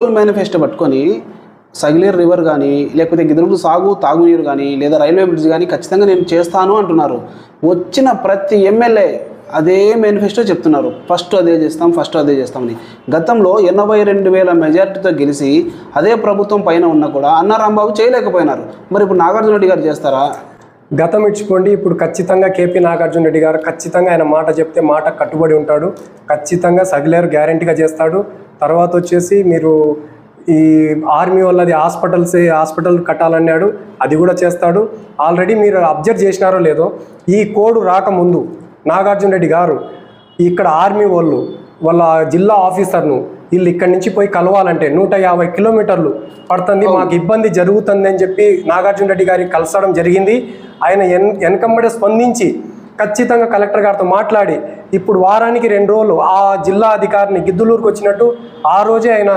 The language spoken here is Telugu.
మేనిఫెస్టో పట్టుకొని సగిలేరు రివర్ కానీ లేకపోతే గిద్దలూరు తాగునీరు కానీ లేదా రైల్వే బ్రిడ్జ్ కానీ ఖచ్చితంగా నేను చేస్తాను అంటున్నారు. వచ్చిన ప్రతి ఎమ్మెల్యే అదే మేనిఫెస్టో చెప్తున్నారు, ఫస్ట్ అదే చేస్తామని. గతంలో 82,000 మెజార్టీతో గెలిచి అదే ప్రభుత్వం పైన ఉన్నా కూడా అన్నా రాంబాబు చేయలేకపోయినారు. మరి ఇప్పుడు నాగార్జున రెడ్డి గారు చేస్తారా? గతం ఇచ్చుకోండి, ఇప్పుడు ఖచ్చితంగా కేపీ నాగార్జున రెడ్డి గారు ఖచ్చితంగా ఆయన మాట చెప్తే మాట కట్టుబడి ఉంటాడు. ఖచ్చితంగా సగిలేరు గ్యారెంటీగా చేస్తాడు. తర్వాత వచ్చేసి మీరు ఈ ఆర్మీ వాళ్ళది హాస్పిటల్ కట్టాలన్నాడు, అది కూడా చేస్తాడు. ఆల్రెడీ మీరు అబ్జర్వ్ చేసినారో లేదో, ఈ కోడ్ రాకముందు నాగార్జున రెడ్డి గారు ఇక్కడ ఆర్మీ వాళ్ళ జిల్లా ఆఫీసర్ను వీళ్ళు ఇక్కడి నుంచి పోయి కలవాలంటే 150 కిలోమీటర్లు పడుతుంది, మాకు ఇబ్బంది జరుగుతుంది అని చెప్పి నాగార్జున రెడ్డి గారికి కలసడం జరిగింది. ఆయన వెనకంబడే స్పందించి ఖచ్చితంగా కలెక్టర్ గారితో మాట్లాడి ఇప్పుడు వారానికి 2 రోజులు ఆ జిల్లా అధికారిని గిద్దలూరుకు వచ్చినట్టు ఆ రోజే ఆయన